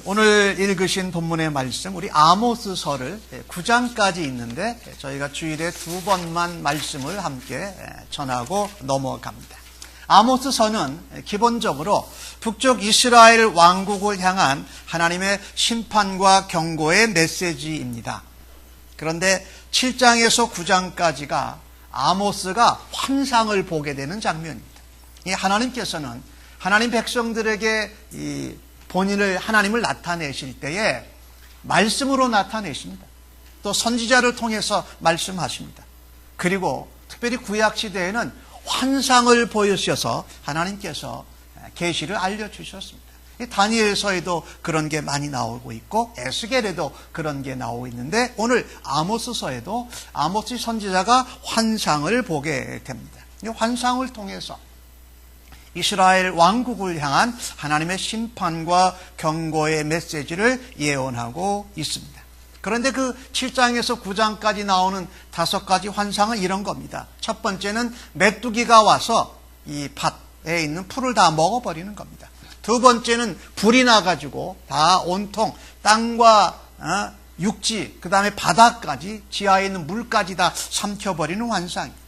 오늘 읽으신 본문의 말씀, 우리 아모스서를 9장까지 있는데 저희가 주일에 2번만 말씀을 함께 전하고 넘어갑니다. 아모스서는 기본적으로 북쪽 이스라엘 왕국을 향한 하나님의 심판과 경고의 메시지입니다. 그런데 7장에서 9장까지가 아모스가 환상을 보게 되는 장면입니다. 하나님께서는 하나님 백성들에게 본인을, 하나님을 나타내실 때에 말씀으로 나타내십니다. 또 선지자를 통해서 말씀하십니다. 그리고 특별히 구약시대에는 환상을 보여주셔서 하나님께서 계시를 알려주셨습니다. 다니엘서에도 그런 게 많이 나오고 있고 에스겔에도 그런 게 나오고 있는데 오늘 아모스서에도 아모스 선지자가 환상을 보게 됩니다. 이 환상을 통해서 이스라엘 왕국을 향한 하나님의 심판과 경고의 메시지를 예언하고 있습니다. 그런데 그 7장에서 9장까지 나오는 5가지 환상은 이런 겁니다. 첫 번째는 메뚜기가 와서 이 밭에 있는 풀을 다 먹어버리는 겁니다. 두 번째는 불이 나가지고 다 온통 땅과 육지, 그 다음에 바다까지, 지하에 있는 물까지 다 삼켜버리는 환상입니다.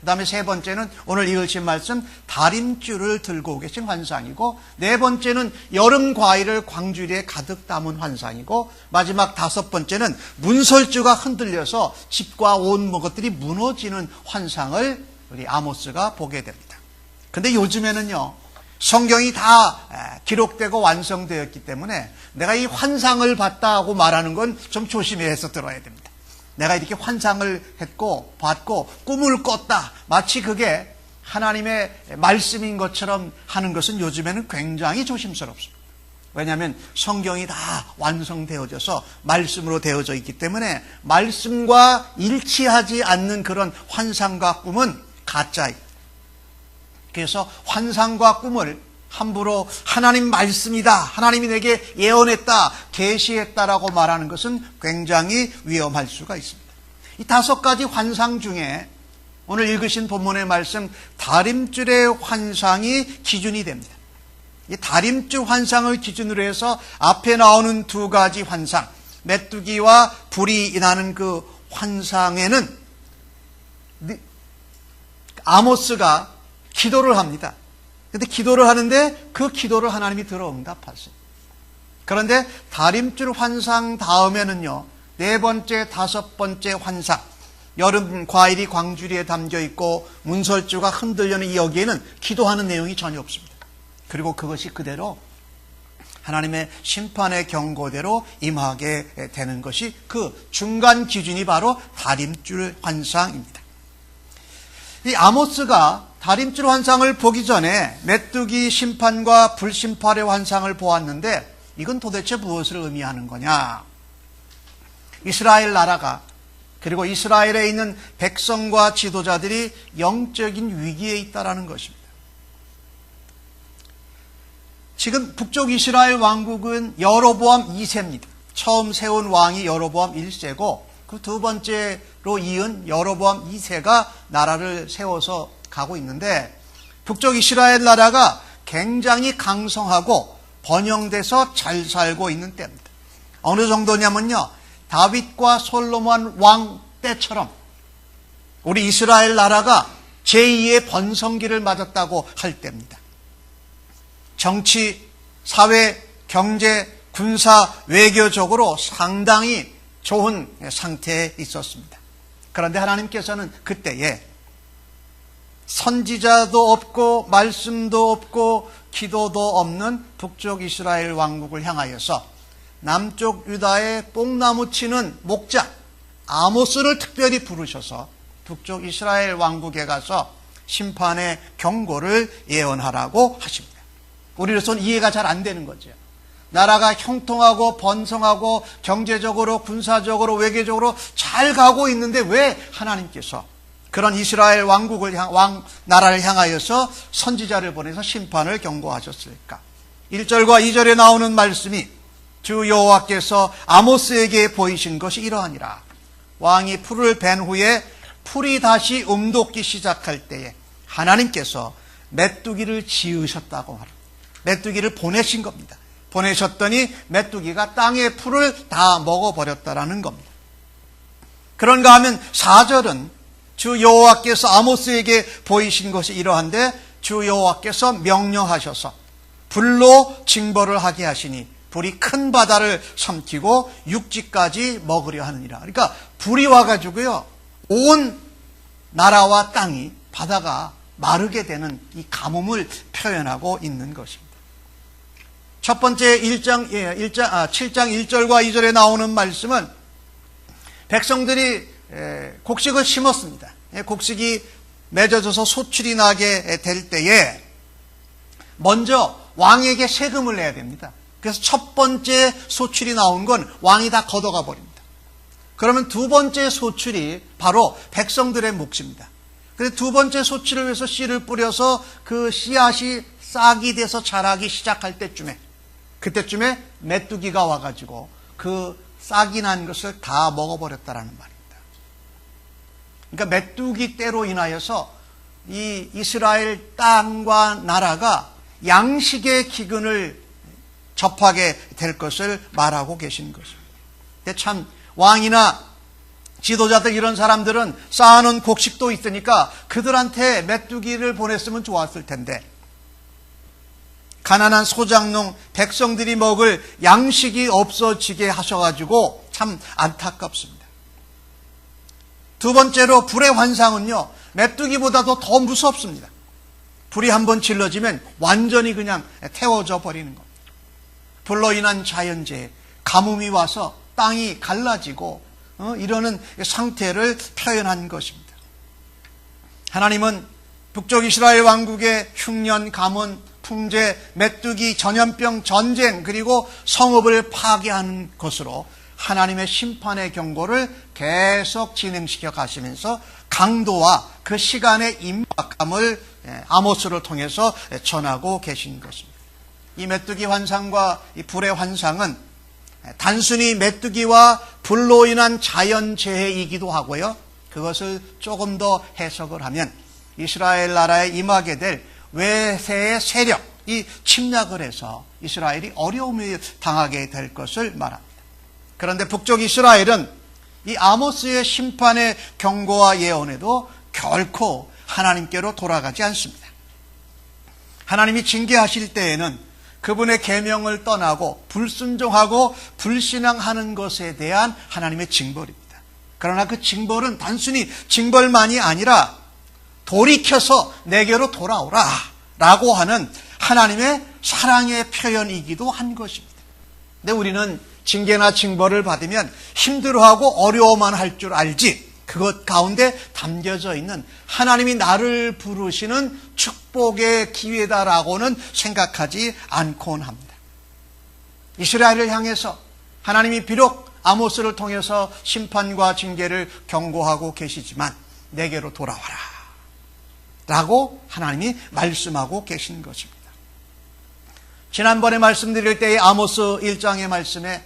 그 다음에 세 번째는 오늘 읽으신 말씀 다림줄을 들고 계신 환상이고, 네 번째는 여름 과일을 광주리에 가득 담은 환상이고, 마지막 5번째는 문설주가 흔들려서 집과 온 것들이 무너지는 환상을 우리 아모스가 보게 됩니다. 근데 요즘에는요, 성경이 다 기록되고 완성되었기 때문에 내가 이 환상을 봤다고 말하는 건 좀 조심해서 들어야 됩니다. 내가 이렇게 환상을 했고 봤고 꿈을 꿨다, 마치 그게 하나님의 말씀인 것처럼 하는 것은 요즘에는 굉장히 조심스럽습니다. 왜냐하면 성경이 다 완성되어져서 말씀으로 되어져 있기 때문에 말씀과 일치하지 않는 그런 환상과 꿈은 가짜입니다. 그래서 환상과 꿈을 함부로 하나님 말씀이다, 하나님이 내게 예언했다, 계시했다라고 말하는 것은 굉장히 위험할 수가 있습니다. 이 5가지 환상 중에 오늘 읽으신 본문의 말씀 다림줄의 환상이 기준이 됩니다. 이 다림줄 환상을 기준으로 해서 앞에 나오는 2가지 환상, 메뚜기와 불이 나는 그 환상에는 아모스가 기도를 합니다. 근데 기도를 하는데 그 기도를 하나님이 들어 응답하세요. 그런데 다림줄 환상 다음에는요, 4번째, 5번째 환상, 여름 과일이 광주리에 담겨 있고 문설주가 흔들려는 여기에는 기도하는 내용이 전혀 없습니다. 그리고 그것이 그대로 하나님의 심판의 경고대로 임하게 되는 것이 그 중간 기준이 바로 다림줄 환상입니다. 이 아모스가 다림줄 환상을 보기 전에 메뚜기 심판과 불심판의 환상을 보았는데 이건 도대체 무엇을 의미하는 거냐? 이스라엘 나라가, 그리고 이스라엘에 있는 백성과 지도자들이 영적인 위기에 있다라는 것입니다. 지금 북쪽 이스라엘 왕국은 여로보암 2세입니다. 처음 세운 왕이 여로보암 1세고 그 두 번째로 이은 여로보암 2세가 나라를 세워서 가고 있는데, 북쪽 이스라엘 나라가 굉장히 강성하고 번영돼서 잘 살고 있는 때입니다. 어느 정도냐면요, 다윗과 솔로몬 왕 때처럼 우리 이스라엘 나라가 제2의 번성기를 맞았다고 할 때입니다. 정치, 사회, 경제, 군사, 외교적으로 상당히 좋은 상태에 있었습니다. 그런데 하나님께서는 그때에 선지자도 없고 말씀도 없고 기도도 없는 북쪽 이스라엘 왕국을 향하여서 남쪽 유다의 뽕나무 치는 목자 아모스를 특별히 부르셔서 북쪽 이스라엘 왕국에 가서 심판의 경고를 예언하라고 하십니다. 우리로서는 이해가 잘 안 되는 거죠. 나라가 형통하고 번성하고 경제적으로 군사적으로 외교적으로 잘 가고 있는데 왜 하나님께서 그런 이스라엘 왕국을 나라를 향하여서 선지자를 보내서 심판을 경고하셨을까? 1절과 2절에 나오는 말씀이 주 여호와께서 아모스에게 보이신 것이 이러하니라. 왕이 풀을 벤 후에 풀이 다시 움돋기 시작할 때에 하나님께서 메뚜기를 지으셨다고 말합니다. 메뚜기를 보내신 겁니다. 보내셨더니 메뚜기가 땅의 풀을 다 먹어버렸다라는 겁니다. 그런가 하면 4절은 주 여호와께서 아모스에게 보이신 것이 이러한데 주 여호와께서 명령하셔서 불로 징벌을 하게 하시니 불이 큰 바다를 삼키고 육지까지 먹으려 하느니라. 그러니까 불이 와가지고요, 온 나라와 땅이, 바다가 마르게 되는 이 가뭄을 표현하고 있는 것입니다. 첫 번째 7장 1절과 2절에 나오는 말씀은 백성들이 곡식을 심었습니다. 곡식이 맺어져서 소출이 나게 될 때에 먼저 왕에게 세금을 내야 됩니다. 그래서 첫 번째 소출이 나온 건 왕이 다 걷어가 버립니다. 그러면 두 번째 소출이 바로 백성들의 몫입니다. 그래서 두 번째 소출을 위해서 씨를 뿌려서 그 씨앗이 싹이 돼서 자라기 시작할 때쯤에, 그때쯤에 메뚜기가 와가지고 그 싹이 난 것을 다 먹어버렸다라는 말입니다. 그러니까 메뚜기 때로 인하여서 이 이스라엘 땅과 나라가 양식의 기근을 접하게 될 것을 말하고 계신 것입니다. 근데 참 왕이나 지도자들 이런 사람들은 쌓아놓은 곡식도 있으니까 그들한테 메뚜기를 보냈으면 좋았을 텐데 가난한 소작농 백성들이 먹을 양식이 없어지게 하셔가지고 참 안타깝습니다. 두 번째로 불의 환상은요, 메뚜기보다도 더 무섭습니다. 불이 한번 질러지면 완전히 그냥 태워져 버리는 겁니다. 불로 인한 자연재해, 가뭄이 와서 땅이 갈라지고 이러는 상태를 표현한 것입니다. 하나님은 북쪽 이스라엘 왕국의 흉년, 가뭄, 풍제, 메뚜기, 전염병, 전쟁, 그리고 성읍을 파괴하는 것으로 하나님의 심판의 경고를 계속 진행시켜 가시면서 강도와 그 시간의 임박함을 아모스를 통해서 전하고 계신 것입니다. 이 메뚜기 환상과 이 불의 환상은 단순히 메뚜기와 불로 인한 자연재해이기도 하고요, 그것을 조금 더 해석을 하면 이스라엘 나라에 임하게 될 외세의 세력이 침략을 해서 이스라엘이 어려움을 당하게 될 것을 말합니다. 그런데 북쪽 이스라엘은 이 아모스의 심판의 경고와 예언에도 결코 하나님께로 돌아가지 않습니다. 하나님이 징계하실 때에는 그분의 계명을 떠나고 불순종하고 불신앙하는 것에 대한 하나님의 징벌입니다. 그러나 그 징벌은 단순히 징벌만이 아니라 돌이켜서 내게로 돌아오라 라고 하는 하나님의 사랑의 표현이기도 한 것입니다. 근데 우리는 징계나 징벌을 받으면 힘들어하고 어려워만 할 줄 알지, 그것 가운데 담겨져 있는 하나님이 나를 부르시는 축복의 기회다라고는 생각하지 않곤 합니다. 이스라엘을 향해서 하나님이 비록 아모스를 통해서 심판과 징계를 경고하고 계시지만 내게로 돌아와라 라고 하나님이 말씀하고 계신 것입니다. 지난번에 말씀드릴 때의 아모스 1장의 말씀에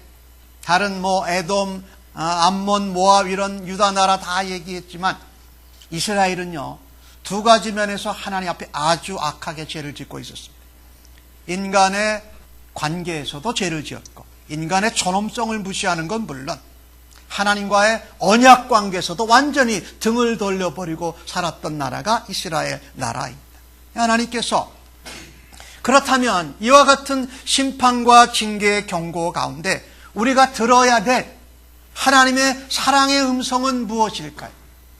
다른 에돔, 암몬, 모압 이런 유다 나라 다 얘기했지만 이스라엘은요, 두 가지 면에서 하나님 앞에 아주 악하게 죄를 짓고 있었습니다. 인간의 관계에서도 죄를 지었고 인간의 존엄성을 무시하는 건 물론 하나님과의 언약 관계에서도 완전히 등을 돌려버리고 살았던 나라가 이스라엘 나라입니다. 하나님께서 그렇다면 이와 같은 심판과 징계의 경고 가운데 우리가 들어야 될 하나님의 사랑의 음성은 무엇일까요?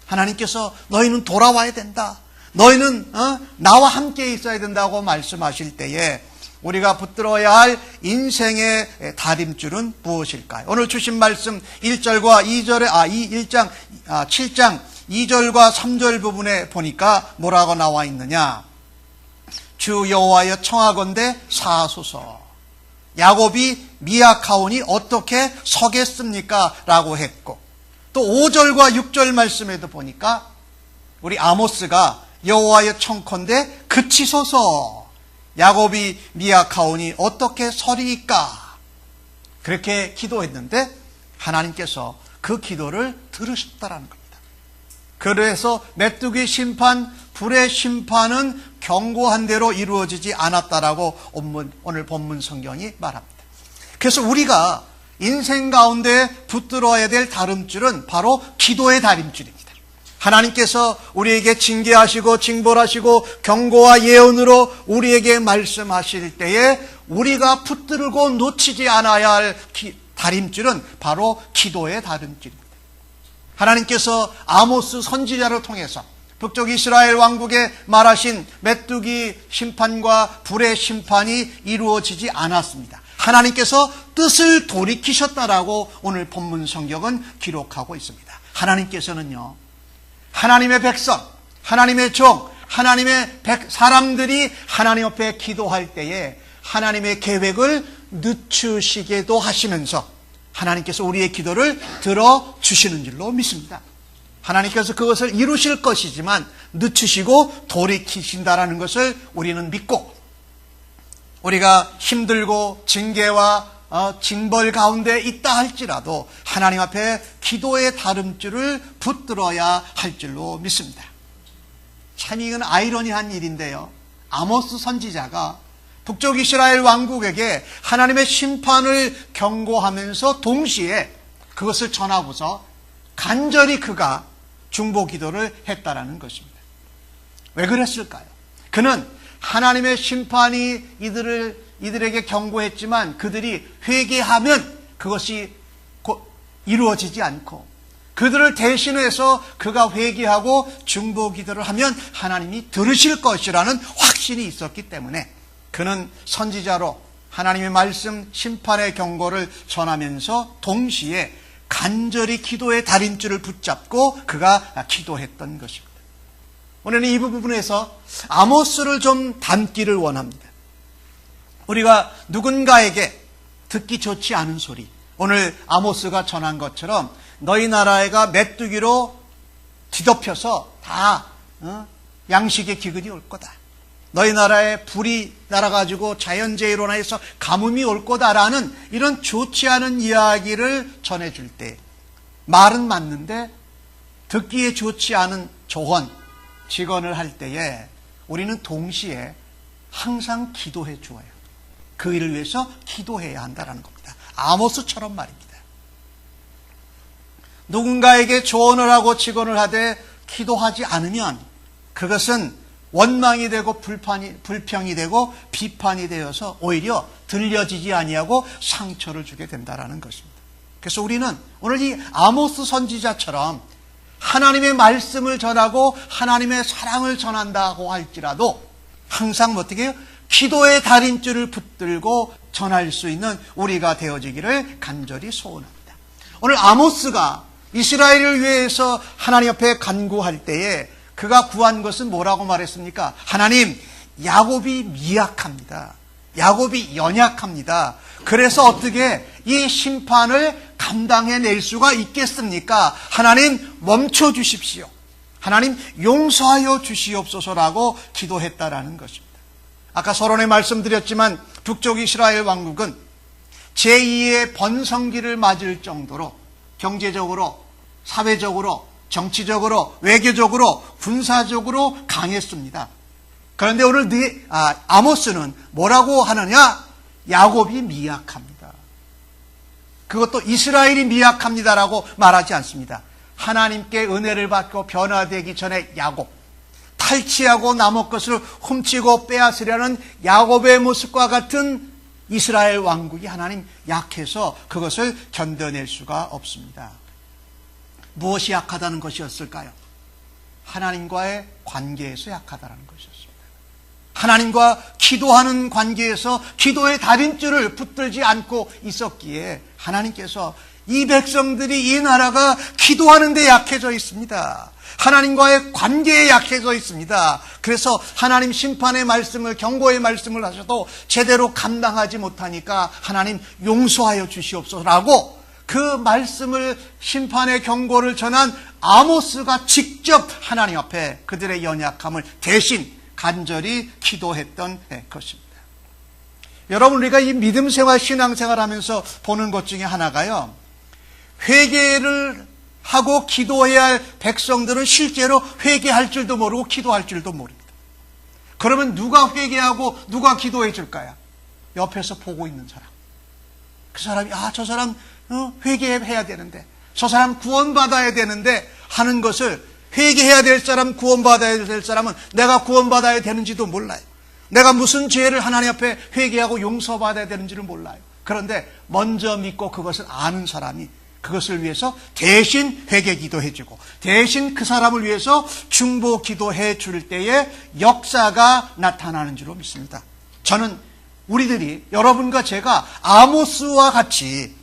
하나님께서 너희는 돌아와야 된다, 너희는 나와 함께 있어야 된다고 말씀하실 때에 우리가 붙들어야 할 인생의 다림줄은 무엇일까요? 오늘 주신 말씀 1절과 2절에 7장 2절과 3절 부분에 보니까 뭐라고 나와 있느냐? 주 여호와여 청하건대 사하소서. 야곱이 미약하오니 어떻게 서겠습니까? 라고 했고, 또 5절과 6절 말씀에도 보니까 우리 아모스가 여호와여 청컨대 그치소서. 야곱이 미약하오니 어떻게 서리이까? 그렇게 기도했는데 하나님께서 그 기도를 들으셨다라는 겁니다. 그래서 메뚜기 심판, 불의 심판은 경고한 대로 이루어지지 않았다라고 오늘 본문 성경이 말합니다. 그래서 우리가 인생 가운데 붙들어야 될 다름줄은 바로 기도의 다림줄입니다. 하나님께서 우리에게 징계하시고 징벌하시고 경고와 예언으로 우리에게 말씀하실 때에 우리가 붙들고 놓치지 않아야 할 다림줄은 바로 기도의 다림줄입니다. 하나님께서 아모스 선지자를 통해서 북쪽 이스라엘 왕국에 말하신 메뚜기 심판과 불의 심판이 이루어지지 않았습니다. 하나님께서 뜻을 돌이키셨다라고 오늘 본문 성경은 기록하고 있습니다. 하나님께서는요, 하나님의 백성, 하나님의 종, 하나님의 사람들이 하나님 앞에 기도할 때에 하나님의 계획을 늦추시게도 하시면서 하나님께서 우리의 기도를 들어주시는 줄로 믿습니다. 하나님께서 그것을 이루실 것이지만 늦추시고 돌이키신다라는 것을 우리는 믿고, 우리가 힘들고 징계와 징벌 가운데 있다 할지라도 하나님 앞에 기도의 다름줄을 붙들어야 할 줄로 믿습니다. 참 이건 아이러니한 일인데요, 아모스 선지자가 북쪽 이스라엘 왕국에게 하나님의 심판을 경고하면서 동시에 그것을 전하고서 간절히 그가 중보 기도를 했다라는 것입니다. 왜 그랬을까요? 그는 하나님의 심판이 이들에게 경고했지만 그들이 회개하면 그것이 이루어지지 않고, 그들을 대신해서 그가 회개하고 중보 기도를 하면 하나님이 들으실 것이라는 확신이 있었기 때문에 그는 선지자로 하나님의 말씀 심판의 경고를 전하면서 동시에 간절히 기도의 다림줄을 붙잡고 그가 기도했던 것입니다. 오늘은 이 부분에서 아모스를 좀 담기를 원합니다. 우리가 누군가에게 듣기 좋지 않은 소리, 오늘 아모스가 전한 것처럼 너희 나라에가 메뚜기로 뒤덮여서 다 양식의 기근이 올 거다, 너희 나라에 불이 날아가지고 자연재해로 인해서 가뭄이 올 거다라는 이런 좋지 않은 이야기를 전해줄 때 말은 맞는데 듣기에 좋지 않은 조언, 직언을 할 때에 우리는 동시에 항상 기도해 주어요. 그 일을 위해서 기도해야 한다는 겁니다. 아모스처럼 말입니다. 누군가에게 조언을 하고 직언을 하되 기도하지 않으면 그것은 원망이 되고 불평이 되고 비판이 되어서 오히려 들려지지 아니하고 상처를 주게 된다는 것입니다. 그래서 우리는 오늘 이 아모스 선지자처럼 하나님의 말씀을 전하고 하나님의 사랑을 전한다고 할지라도 항상 어떻게 해요? 기도의 다림줄을 붙들고 전할 수 있는 우리가 되어지기를 간절히 소원합니다. 오늘 아모스가 이스라엘을 위해서 하나님 앞에 간구할 때에 그가 구한 것은 뭐라고 말했습니까? 하나님, 야곱이 미약합니다. 야곱이 연약합니다. 그래서 어떻게 이 심판을 감당해낼 수가 있겠습니까? 하나님 멈춰 주십시오. 하나님 용서하여 주시옵소서라고 기도했다라는 것입니다. 아까 서론에 말씀드렸지만 북쪽 이스라엘 왕국은 제2의 번성기를 맞을 정도로 경제적으로, 사회적으로, 정치적으로, 외교적으로, 군사적으로 강했습니다. 그런데 오늘 아모스는 뭐라고 하느냐? 야곱이 미약합니다. 그것도 이스라엘이 미약합니다라고 말하지 않습니다. 하나님께 은혜를 받고 변화되기 전에 야곱, 탈취하고 남의 것을 훔치고 빼앗으려는 야곱의 모습과 같은 이스라엘 왕국이 하나님 약해서 그것을 견뎌낼 수가 없습니다. 무엇이 약하다는 것이었을까요? 하나님과의 관계에서 약하다는 것이었습니다. 하나님과 기도하는 관계에서 기도의 다림줄을 붙들지 않고 있었기에 하나님께서 이 백성들이, 이 나라가 기도하는 데 약해져 있습니다. 하나님과의 관계에 약해져 있습니다. 그래서 하나님 심판의 말씀을, 경고의 말씀을 하셔도 제대로 감당하지 못하니까 하나님 용서하여 주시옵소서라고 그 말씀을, 심판의 경고를 전한 아모스가 직접 하나님 앞에 그들의 연약함을 대신 간절히 기도했던 것입니다. 여러분, 우리가 이 믿음 생활, 신앙 생활 하면서 보는 것 중에 하나가요, 회개를 하고 기도해야 할 백성들은 실제로 회개할 줄도 모르고 기도할 줄도 모릅니다. 그러면 누가 회개하고 누가 기도해 줄까요? 옆에서 보고 있는 사람. 그 사람이 저 사람 회개해야 되는데, 저 사람 구원받아야 되는데 하는 것을, 회개해야 될 사람, 구원받아야 될 사람은 내가 구원받아야 되는지도 몰라요. 내가 무슨 죄를 하나님 앞에 회개하고 용서받아야 되는지를 몰라요. 그런데 먼저 믿고 그것을 아는 사람이 그것을 위해서 대신 회개 기도해주고 대신 그 사람을 위해서 중보 기도해 줄 때에 역사가 나타나는 줄로 믿습니다. 저는 우리들이, 여러분과 제가 아모스와 같이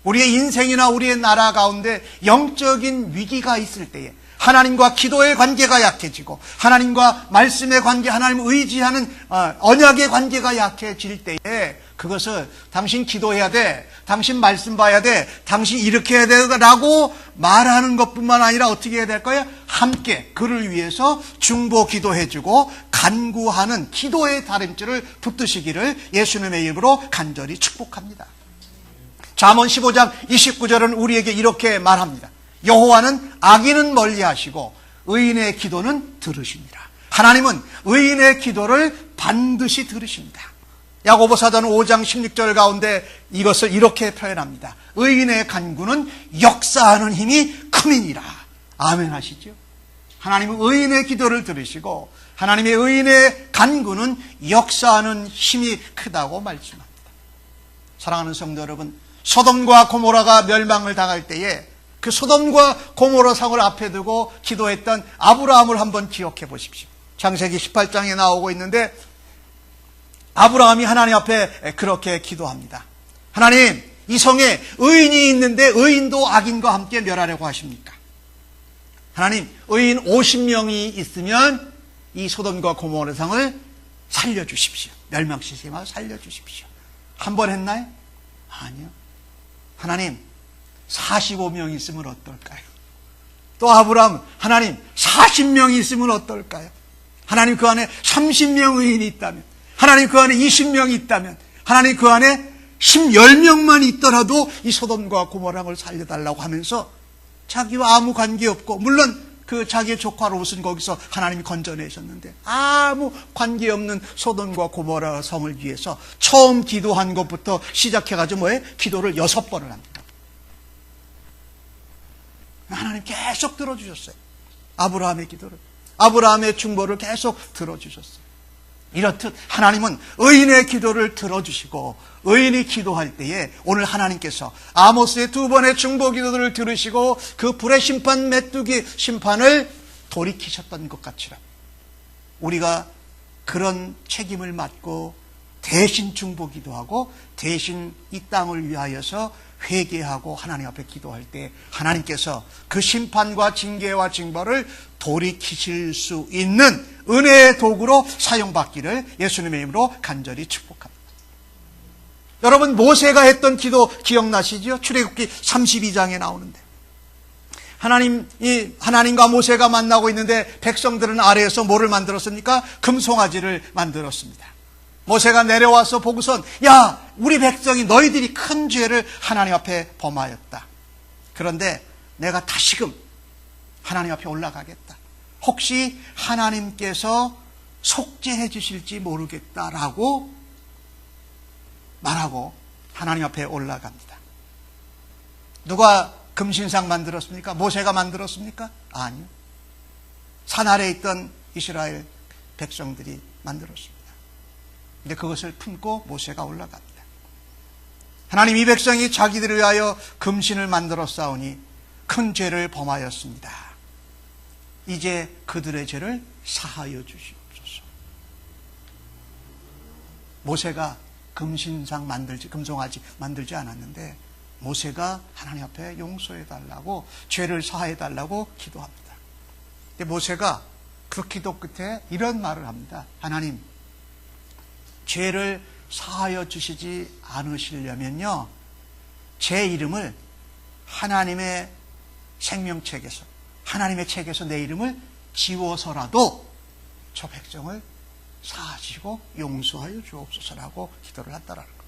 우리의 인생이나 우리의 나라 가운데 영적인 위기가 있을 때에, 하나님과 기도의 관계가 약해지고 하나님과 말씀의 관계, 하나님을 의지하는 언약의 관계가 약해질 때에 그것을 당신 기도해야 돼, 당신 말씀 봐야 돼, 당신 이렇게 해야 되라고 말하는 것뿐만 아니라 어떻게 해야 될까요? 함께 그를 위해서 중보 기도해주고 간구하는 기도의 다림줄을 붙드시기를 예수님의 이름으로 간절히 축복합니다. 잠언 15장 29절은 우리에게 이렇게 말합니다. 여호와는 악인은 멀리하시고 의인의 기도는 들으십니다. 하나님은 의인의 기도를 반드시 들으십니다. 야고보 사전 5장 16절 가운데 이것을 이렇게 표현합니다. 의인의 간구는 역사하는 힘이 크니라. 아멘 하시죠? 하나님은 의인의 기도를 들으시고 하나님의 의인의 간구는 역사하는 힘이 크다고 말씀합니다. 사랑하는 성도 여러분, 소돔과 고모라가 멸망을 당할 때에 그 소돔과 고모라 성을 앞에 두고 기도했던 아브라함을 한번 기억해 보십시오. 창세기 18장에 나오고 있는데 아브라함이 하나님 앞에 그렇게 기도합니다. 하나님, 이 성에 의인이 있는데 의인도 악인과 함께 멸하려고 하십니까? 하나님, 의인 50명이 있으면 이 소돔과 고모라 성을 살려주십시오. 멸망시키지 말고 살려주십시오. 한 번 했나요? 아니요. 하나님, 45명 있으면 어떨까요? 또 아브라함, 하나님 40명이 있으면 어떨까요? 하나님 그 안에 30명 의인이 있다면, 하나님 그 안에 20명이 있다면, 하나님 그 안에 10명만 있더라도 이 소돔과 고모라를 살려달라고 하면서 자기와 아무 관계없고, 물론 그 자기의 조카 롯은 거기서 하나님이 건져내셨는데 아무 관계없는 소돔과 고모라 성을 위해서 처음 기도한 것부터 시작해가지고 기도를 6번을 합니다. 하나님 계속 들어주셨어요. 아브라함의 기도를, 아브라함의 중보를 계속 들어주셨어요. 이렇듯 하나님은 의인의 기도를 들어주시고 의인이 기도할 때에 오늘 하나님께서 아모스의 2번의 중보 기도들을 들으시고 그 불의 심판, 메뚜기 심판을 돌이키셨던 것 같이라 우리가 그런 책임을 맡고 대신 중보 기도하고 대신 이 땅을 위하여서 회개하고 하나님 앞에 기도할 때 하나님께서 그 심판과 징계와 징벌을 돌이키실 수 있는 은혜의 도구로 사용받기를 예수님의 이름으로 간절히 축복합니다. 여러분, 모세가 했던 기도 기억나시죠? 출애굽기 32장에 나오는데 하나님과 모세가 만나고 있는데 백성들은 아래에서 뭐를 만들었습니까? 금송아지를 만들었습니다. 모세가 내려와서 보고선, 야, 우리 백성이 너희들이 큰 죄를 하나님 앞에 범하였다. 그런데 내가 다시금 하나님 앞에 올라가겠다. 혹시 하나님께서 속죄해 주실지 모르겠다라고 말하고 하나님 앞에 올라갑니다. 누가 금신상 만들었습니까? 모세가 만들었습니까? 아니요. 산 아래에 있던 이스라엘 백성들이 만들었습니다. 근데 그것을 품고 모세가 올라갑니다. 하나님, 이 백성이 자기들을 위하여 금신을 만들어 싸우니 큰 죄를 범하였습니다. 이제 그들의 죄를 사하여 주시옵소서. 모세가 금신상 금송아지 만들지 않았는데 모세가 하나님 앞에 용서해 달라고, 죄를 사해 달라고 기도합니다. 근데 모세가 그 기도 끝에 이런 말을 합니다. 하나님, 죄를 사하여 주시지 않으시려면요, 제 이름을 하나님의 생명책에서, 하나님의 책에서 내 이름을 지워서라도 저 백성을 사하시고 용서하여 주옵소서라고 기도를 한다라는 것.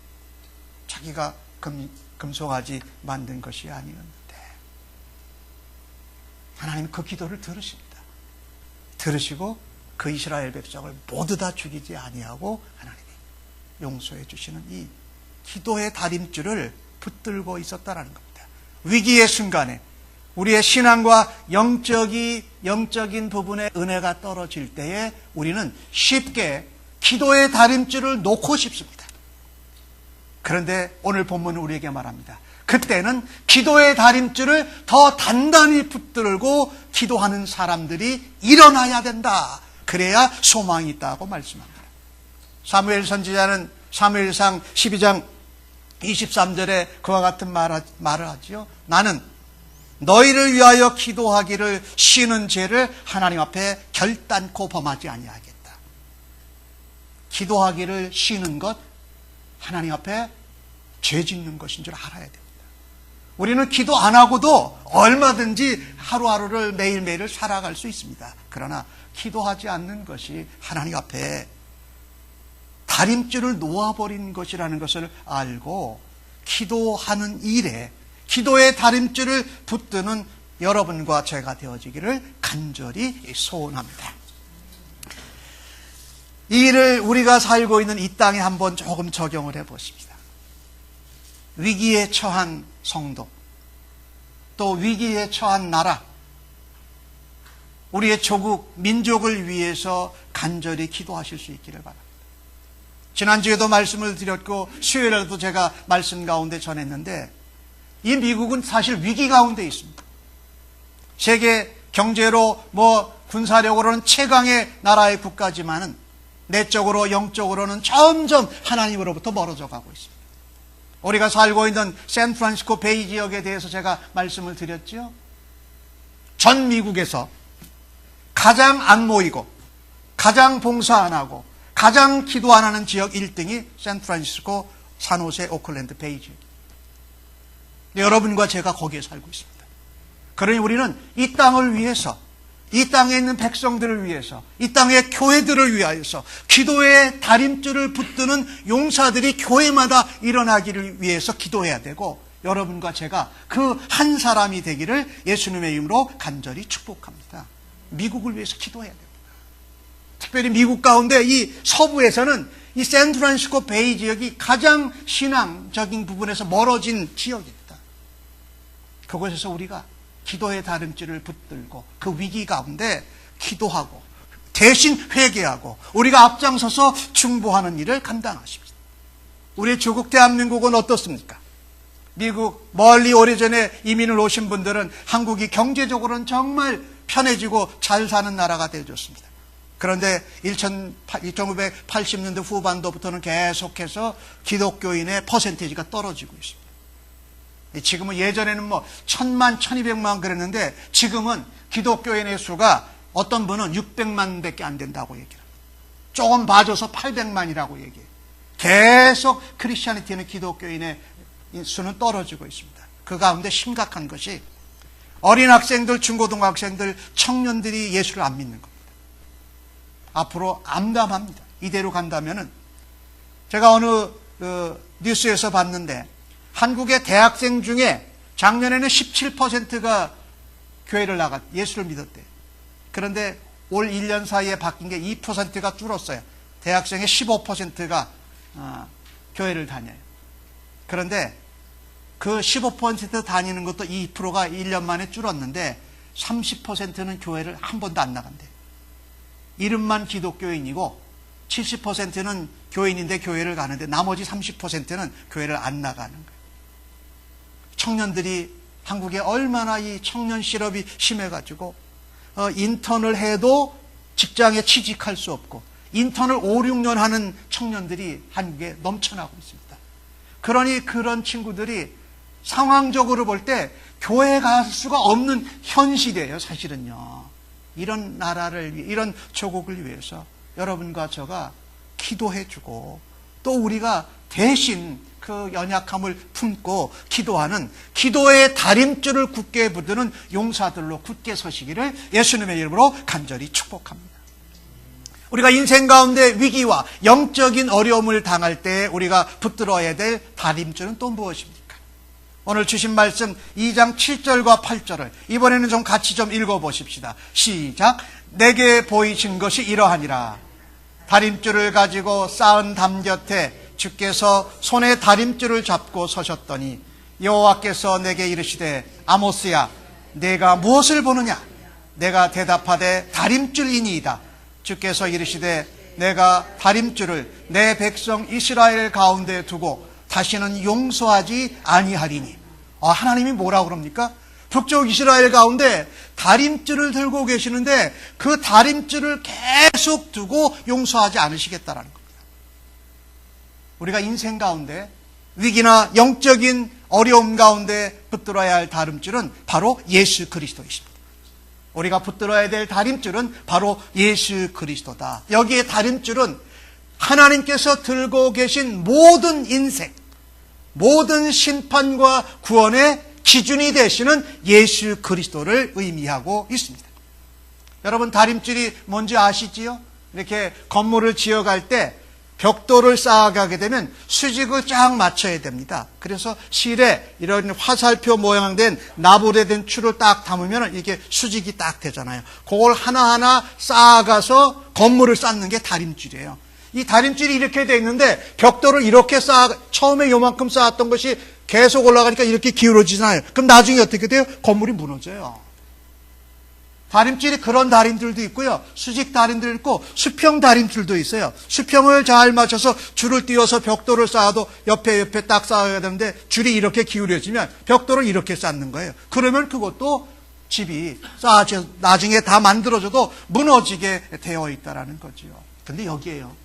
자기가 금송아지 만든 것이 아니었는데 하나님 그 기도를 들으십니다. 들으시고 그 이스라엘 백성을 모두 다 죽이지 아니하고 하나님이 용서해 주시는 이 기도의 다림줄을 붙들고 있었다라는 겁니다. 위기의 순간에 우리의 신앙과 영적인 부분의 은혜가 떨어질 때에 우리는 쉽게 기도의 다림줄을 놓고 싶습니다. 그런데 오늘 본문은 우리에게 말합니다. 그때는 기도의 다림줄을 더 단단히 붙들고 기도하는 사람들이 일어나야 된다. 그래야 소망이 있다고 말씀합니다. 사무엘 선지자는 사무엘상 12장 23절에 그와 같은 말을 하지요. 나는 너희를 위하여 기도하기를 쉬는 죄를 하나님 앞에 결단코 범하지 아니하겠다. 기도하기를 쉬는 것, 하나님 앞에 죄 짓는 것인 줄 알아야 됩니다. 우리는 기도 안 하고도 얼마든지 하루하루를 매일매일을 살아갈 수 있습니다. 그러나 기도하지 않는 것이 하나님 앞에 다림줄을 놓아버린 것이라는 것을 알고 기도하는 일에 기도의 다림줄을 붙드는 여러분과 제가 되어지기를 간절히 소원합니다. 이 일을 우리가 살고 있는 이 땅에 한번 조금 적용을 해보십니다. 위기에 처한 성도, 또 위기에 처한 나라, 우리의 조국, 민족을 위해서 간절히 기도하실 수 있기를 바랍니다. 지난주에도 말씀을 드렸고 수요일에도 제가 말씀 가운데 전했는데 이 미국은 사실 위기 가운데 있습니다. 세계 경제로 군사력으로는 최강의 나라의 국가지만은 내적으로 영적으로는 점점 하나님으로부터 멀어져 가고 있습니다. 우리가 살고 있는 샌프란시스코 베이 지역에 대해서 제가 말씀을 드렸죠. 전 미국에서 가장 안 모이고 가장 봉사 안 하고 가장 기도 안 하는 지역 1등이 샌프란시스코, 산호세, 오클랜드, 베이 지역. 여러분과 제가 거기에 살고 있습니다. 그러니 우리는 이 땅을 위해서, 이 땅에 있는 백성들을 위해서, 이 땅의 교회들을 위하여서 기도의 다림줄을 붙드는 용사들이 교회마다 일어나기를 위해서 기도해야 되고, 여러분과 제가 그 한 사람이 되기를 예수님의 이름으로 간절히 축복합니다. 미국을 위해서 기도해야 됩니다. 특별히 미국 가운데 이 서부에서는 이 샌프란시스코 베이 지역이 가장 신앙적인 부분에서 멀어진 지역입니다. 그곳에서 우리가 기도의 다림줄을 붙들고 그 위기 가운데 기도하고 대신 회개하고 우리가 앞장서서 중보하는 일을 감당하십니다. 우리의 조국 대한민국은 어떻습니까? 미국 멀리 오래전에 이민을 오신 분들은 한국이 경제적으로는 정말 편해지고 잘 사는 나라가 되어줬습니다. 그런데 1980년대 후반도부터는 계속해서 기독교인의 퍼센테이지가 떨어지고 있습니다. 지금은 예전에는 1000만, 1200만 그랬는데 지금은 기독교인의 수가 어떤 분은 600만 밖에 안 된다고 얘기합니다. 조금 봐줘서 800만이라고 얘기해요. 계속 크리스찬이티는 기독교인의 수는 떨어지고 있습니다. 그 가운데 심각한 것이 어린 학생들, 중고등학생들, 청년들이 예수를 안 믿는 겁니다. 앞으로 암담합니다. 이대로 간다면은 제가 어느 뉴스에서 봤는데 한국의 대학생 중에 작년에는 17%가 교회를 예수를 믿었대요. 그런데 올 1년 사이에 바뀐 게 2%가 줄었어요. 대학생의 15%가 교회를 다녀요. 그런데 그 15% 다니는 것도 2%가 1년 만에 줄었는데 30%는 교회를 한 번도 안 나간대요. 이름만 기독교인이고 70%는 교인인데 교회를 가는데 나머지 30%는 교회를 안 나가는 거예요. 청년들이 한국에 얼마나 이 청년 실업이 심해가지고 인턴을 해도 직장에 취직할 수 없고 인턴을 5, 6년 하는 청년들이 한국에 넘쳐나고 있습니다. 그러니 그런 친구들이 상황적으로 볼 때 교회 갈 수가 없는 현실이에요, 사실은요. 이런 나라를 위해, 이런 조국을 위해서 여러분과 저가 기도해주고 또 우리가 대신 그 연약함을 품고 기도하는 기도의 다림줄을 굳게 붙드는 용사들로 굳게 서시기를 예수님의 이름으로 간절히 축복합니다. 우리가 인생 가운데 위기와 영적인 어려움을 당할 때 우리가 붙들어야 될 다림줄은 또 무엇입니까? 오늘 주신 말씀 2장 7절과 8절을 이번에는 좀 같이 좀 읽어보십시다. 시작. 내게 보이신 것이 이러하니라. 다림줄을 가지고 쌓은 담 곁에 주께서 손에 다림줄을 잡고 서셨더니 여호와께서 내게 이르시되 아모스야 내가 무엇을 보느냐? 내가 대답하되 다림줄이니이다. 주께서 이르시되 내가 다림줄을 내 백성 이스라엘 가운데 두고 다시는 용서하지 아니하리니. 하나님이 뭐라고 그럽니까? 북쪽 이스라엘 가운데 다림줄을 들고 계시는데 그 다림줄을 계속 두고 용서하지 않으시겠다라는 겁니다. 우리가 인생 가운데 위기나 영적인 어려움 가운데 붙들어야 할 다림줄은 바로 예수 그리스도이십니다. 우리가 붙들어야 될 다림줄은 바로 예수 그리스도다. 여기에 다림줄은 하나님께서 들고 계신 모든 인생, 모든 심판과 구원의 기준이 되시는 예수 그리스도를 의미하고 있습니다. 여러분 다림줄이 뭔지 아시지요? 이렇게 건물을 지어갈 때 벽돌을 쌓아가게 되면 수직을 쫙 맞춰야 됩니다. 그래서 실에 이런 화살표 모양된 나불에 된 줄을 딱 담으면 이게 수직이 딱 되잖아요. 그걸 하나하나 쌓아가서 건물을 쌓는 게 다림줄이에요. 이 다림줄이 이렇게 돼 있는데 벽돌을 이렇게 처음에 요만큼 쌓았던 것이 계속 올라가니까 이렇게 기울어지잖아요. 그럼 나중에 어떻게 돼요? 건물이 무너져요. 다림줄이 그런 다림줄도 있고요. 수직 다림줄도 있고 수평 다림줄도 있어요. 수평을 잘 맞춰서 줄을 띄워서 벽돌을 쌓아도 옆에 딱 쌓아야 되는데 줄이 이렇게 기울여지면 벽돌을 이렇게 쌓는 거예요. 그러면 그것도 집이 쌓아져 나중에 다 만들어져도 무너지게 되어 있다라는 거죠. 근데 여기에요.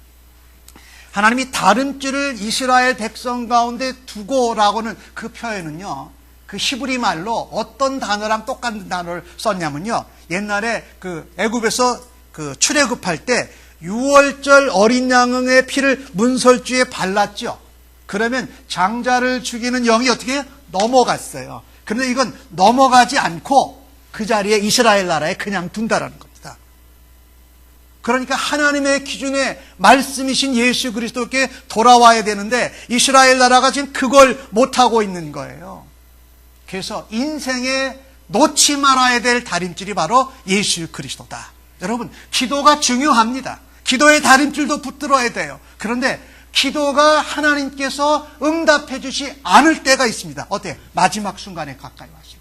하나님이 다림줄을 이스라엘 백성 가운데 두고라고는 그 표현은요. 그 히브리 말로 어떤 단어랑 똑같은 단어를 썼냐면요. 옛날에 그 애굽에서 그 출애굽할 때 6월절 어린 양의 피를 문설주에 발랐죠. 그러면 장자를 죽이는 영이 어떻게 해요? 넘어갔어요. 그런데 이건 넘어가지 않고 그 자리에 이스라엘 나라에 그냥 둔다라는 겁니다. 그러니까 하나님의 기준에 말씀이신 예수 그리스도께 돌아와야 되는데 이스라엘 나라가 지금 그걸 못하고 있는 거예요. 그래서 인생에 놓지 말아야 될 다림줄이 바로 예수 그리스도다. 여러분, 기도가 중요합니다. 기도의 다림줄도 붙들어야 돼요. 그런데 기도가 하나님께서 응답해 주지 않을 때가 있습니다. 어때요? 마지막 순간에 가까이 왔을 때.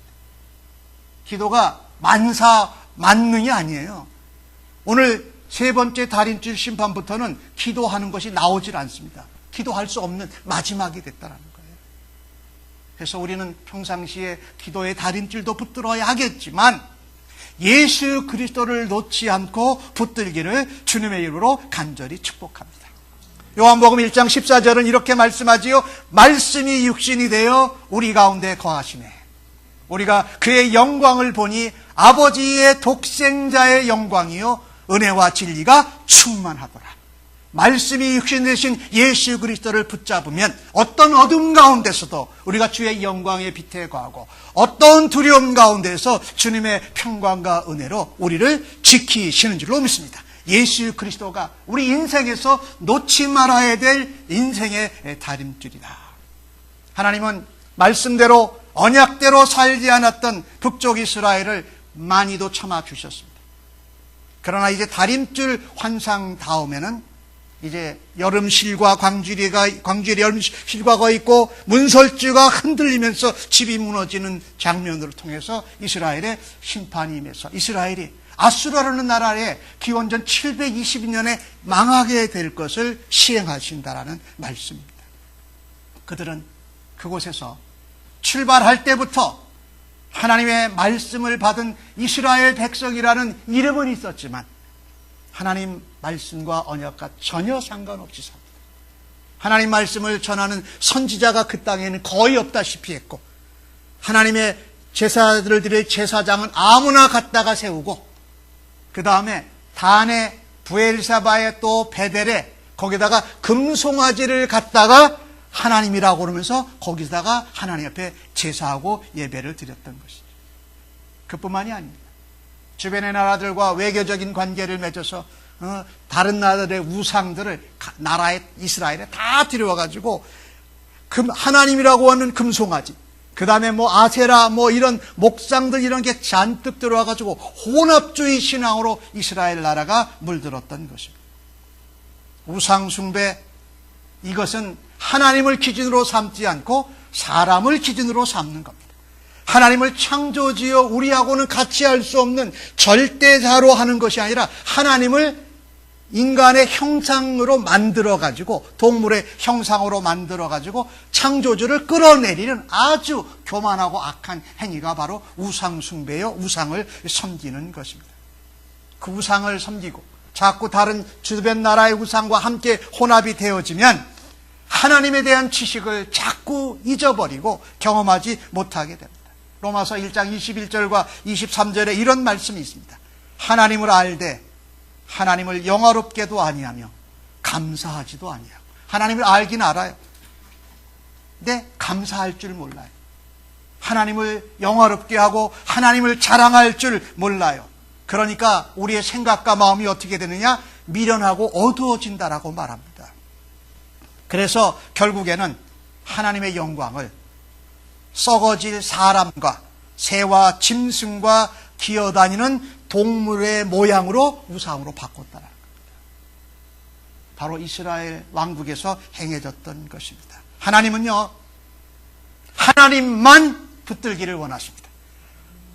기도가 만능이 아니에요. 오늘 세 번째 다림줄 심판부터는 기도하는 것이 나오질 않습니다. 기도할 수 없는 마지막이 됐다는 거예요. 그래서 우리는 평상시에 기도의 다림줄도 붙들어야 하겠지만 예수 그리스도를 놓지 않고 붙들기를 주님의 이름으로 간절히 축복합니다. 요한복음 1장 14절은 이렇게 말씀하지요. 말씀이 육신이 되어 우리 가운데 거하시네. 우리가 그의 영광을 보니 아버지의 독생자의 영광이요 은혜와 진리가 충만하더라. 말씀이 육신 되신 예수 그리스도를 붙잡으면 어떤 어둠 가운데서도 우리가 주의 영광의 빛에 거하고 어떤 두려움 가운데서 주님의 평강과 은혜로 우리를 지키시는 줄로 믿습니다. 예수 그리스도가 우리 인생에서 놓지 말아야 될 인생의 다림줄이다. 하나님은 말씀대로 언약대로 살지 않았던 북쪽 이스라엘을 많이도 참아주셨습니다. 그러나 이제 다림줄 환상 다음에는 이제 여름실과 광주리 여름실과가 있고 문설주가 흔들리면서 집이 무너지는 장면을 통해서 이스라엘의 심판이 임해서 이스라엘이 아수라라는 나라에 기원전 722년에 망하게 될 것을 시행하신다라는 말씀입니다. 그들은 그곳에서 출발할 때부터 하나님의 말씀을 받은 이스라엘 백성이라는 이름은 있었지만 하나님 말씀과 언약과 전혀 상관없이 삽니다. 하나님 말씀을 전하는 선지자가 그 땅에는 거의 없다시피 했고 하나님의 제사들의 제사장은 아무나 갖다가 세우고 그 다음에 단에 부엘사바에 또 베델에 거기다가 금송아지를 갖다가 하나님이라고 그러면서 거기다가 하나님 앞에 제사하고 예배를 드렸던 것이죠. 그뿐만이 아닙니다. 주변의 나라들과 외교적인 관계를 맺어서 다른 나라들의 우상들을 나라에 이스라엘에 다 들여와가지고 하나님이라고 하는 금송아지, 그 다음에 아세라 이런 목상들 이런 게 잔뜩 들어와가지고 혼합주의 신앙으로 이스라엘 나라가 물들었던 것입니다. 우상숭배, 이것은 하나님을 기준으로 삼지 않고 사람을 기준으로 삼는 겁니다. 하나님을 창조지어 우리하고는 같이 할 수 없는 절대자로 하는 것이 아니라 하나님을 인간의 형상으로 만들어가지고, 동물의 형상으로 만들어가지고 창조주를 끌어내리는 아주 교만하고 악한 행위가 바로 우상숭배요, 우상을 섬기는 것입니다. 그 우상을 섬기고 자꾸 다른 주변 나라의 우상과 함께 혼합이 되어지면 하나님에 대한 지식을 자꾸 잊어버리고 경험하지 못하게 됩니다. 로마서 1장 21절과 23절에 이런 말씀이 있습니다. 하나님을 알되 하나님을 영화롭게도 아니하며 감사하지도 아니하고, 하나님을 알긴 알아요. 근데 감사할 줄 몰라요. 하나님을 영화롭게 하고 하나님을 자랑할 줄 몰라요. 그러니까 우리의 생각과 마음이 어떻게 되느냐? 미련하고 어두워진다라고 말합니다. 그래서 결국에는 하나님의 영광을 썩어질 사람과 새와 짐승과 기어다니는 동물의 모양으로 우상으로 바꿨다는 겁니다. 바로 이스라엘 왕국에서 행해졌던 것입니다. 하나님은요, 하나님만 붙들기를 원하십니다.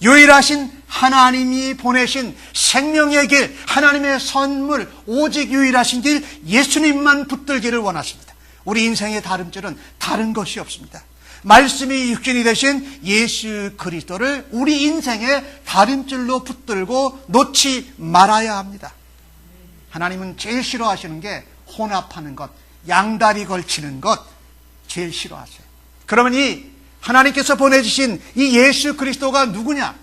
유일하신 하나님이 보내신 생명의 길, 하나님의 선물, 오직 유일하신 길 예수님만 붙들기를 원하십니다. 우리 인생의 다름질은 다른 것이 없습니다. 말씀이 육신이 되신 예수 그리스도를 우리 인생의 다림줄로 붙들고 놓지 말아야 합니다. 하나님은 제일 싫어하시는 게 혼합하는 것, 양다리 걸치는 것 제일 싫어하세요. 그러면 이 하나님께서 보내주신 이 예수 그리스도가 누구냐?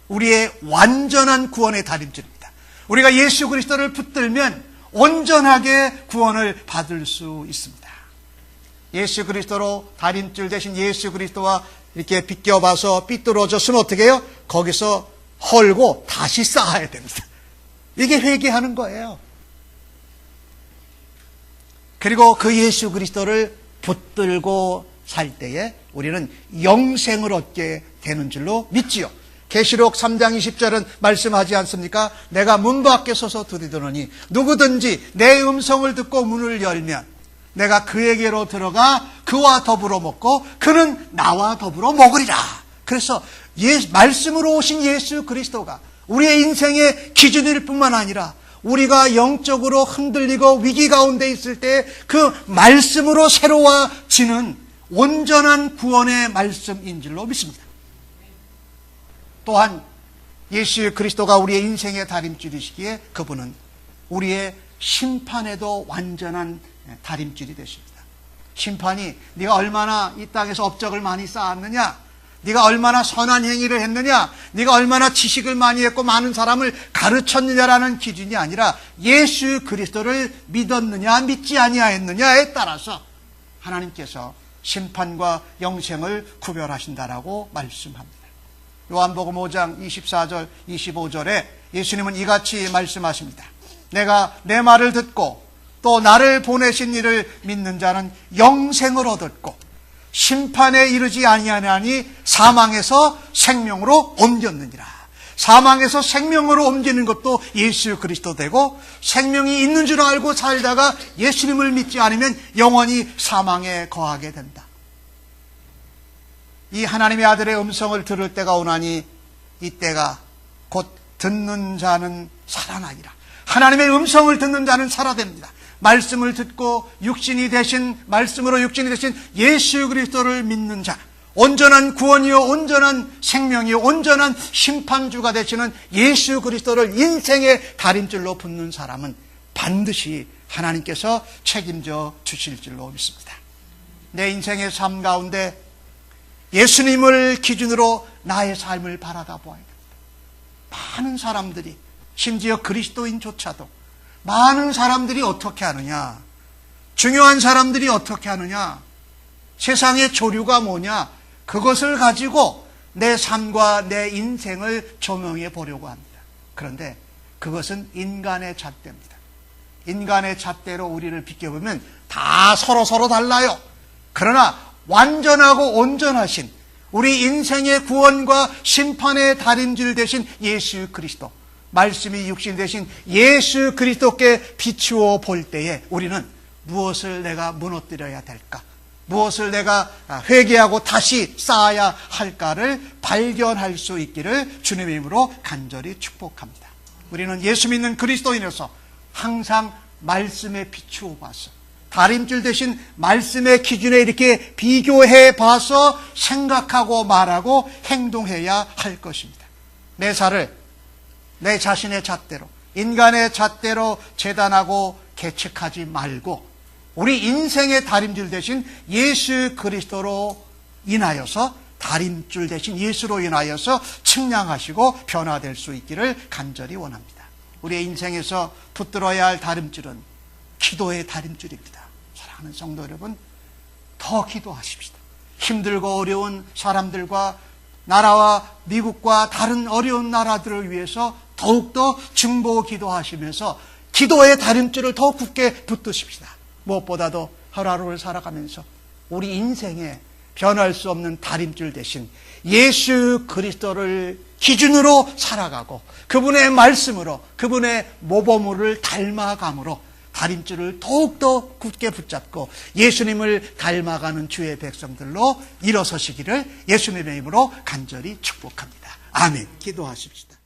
우리의 완전한 구원의 다림줄입니다. 우리가 예수 그리스도를 붙들면 온전하게 구원을 받을 수 있습니다. 예수 그리스도로 다림줄 대신 예수 그리스도와 이렇게 비껴봐서 삐뚤어졌으면 어떻게 해요? 거기서 헐고 다시 쌓아야 됩니다. 이게 회개하는 거예요. 그리고 그 예수 그리스도를 붙들고 살 때에 우리는 영생을 얻게 되는 줄로 믿지요. 계시록 3장 20절은 말씀하지 않습니까? 내가 문 밖에 서서 두드리노니 누구든지 내 음성을 듣고 문을 열면 내가 그에게로 들어가 그와 더불어 먹고 그는 나와 더불어 먹으리라. 그래서 말씀으로 오신 예수 그리스도가 우리의 인생의 기준일 뿐만 아니라 우리가 영적으로 흔들리고 위기 가운데 있을 때 그 말씀으로 새로워지는 온전한 구원의 말씀인 줄로 믿습니다. 또한 예수 그리스도가 우리의 인생의 다림줄이시기에 그분은 우리의 심판에도 완전한 다림줄이 되십니다. 심판이 네가 얼마나 이 땅에서 업적을 많이 쌓았느냐, 네가 얼마나 선한 행위를 했느냐, 네가 얼마나 지식을 많이 했고 많은 사람을 가르쳤느냐라는 기준이 아니라 예수 그리스도를 믿었느냐 믿지 아니하였느냐에 따라서 하나님께서 심판과 영생을 구별하신다라고 말씀합니다. 요한복음 5장 24절 25절에 예수님은 이같이 말씀하십니다. 내가 내 말을 듣고 또 나를 보내신 이를 믿는 자는 영생을 얻었고 심판에 이르지 아니하나니 사망에서 생명으로 옮겼느니라. 사망에서 생명으로 옮기는 것도 예수 그리스도 되고, 생명이 있는 줄 알고 살다가 예수님을 믿지 않으면 영원히 사망에 거하게 된다. 이 하나님의 아들의 음성을 들을 때가 오나니 이때가 곧 듣는 자는 살아나리라. 하나님의 음성을 듣는 자는 살아납니다. 말씀을 듣고 육신이 되신, 말씀으로 육신이 되신 예수 그리스도를 믿는 자, 온전한 구원이요 온전한 생명이요 온전한 심판주가 되시는 예수 그리스도를 인생의 다림줄로 붙는 사람은 반드시 하나님께서 책임져 주실 줄로 믿습니다. 내 인생의 삶 가운데 예수님을 기준으로 나의 삶을 바라다 보아야 됩니다. 많은 사람들이, 심지어 그리스도인조차도 많은 사람들이 어떻게 하느냐, 중요한 사람들이 어떻게 하느냐, 세상의 조류가 뭐냐, 그것을 가지고 내 삶과 내 인생을 조명해 보려고 합니다. 그런데 그것은 인간의 잣대입니다. 인간의 잣대로 우리를 비껴보면 다 서로 달라요. 그러나 완전하고 온전하신 우리 인생의 구원과 심판의 달인줄 되신 예수 그리스도, 말씀이 육신 되신 예수 그리스도께 비추어 볼 때에 우리는 무엇을 내가 무너뜨려야 될까? 무엇을 내가 회개하고 다시 쌓아야 할까를 발견할 수 있기를 주님의 이름으로 간절히 축복합니다. 우리는 예수 믿는 그리스도인으로서 항상 말씀에 비추어 봐서 다림줄 대신 말씀의 기준에 이렇게 비교해 봐서 생각하고 말하고 행동해야 할 것입니다. 내 살을 내 자신의 잣대로, 인간의 잣대로 재단하고 계책하지 말고 우리 인생의 다림줄 대신 예수 그리스도로 인하여서, 다림줄 대신 예수로 인하여서 측량하시고 변화될 수 있기를 간절히 원합니다. 우리의 인생에서 붙들어야 할 다림줄은 기도의 다림줄입니다. 사랑하는 성도 여러분, 더 기도하십시다. 힘들고 어려운 사람들과 나라와 미국과 다른 어려운 나라들을 위해서 더욱더 중보 기도하시면서 기도의 다림줄을 더 굳게 붙드십시다. 무엇보다도 하루하루를 살아가면서 우리 인생에 변할 수 없는 다림줄 대신 예수 그리스도를 기준으로 살아가고 그분의 말씀으로, 그분의 모범을 닮아감으로 다림줄을 더욱더 굳게 붙잡고 예수님을 닮아가는 주의 백성들로 일어서시기를 예수님의 이름으로 간절히 축복합니다. 아멘. 기도하십시다.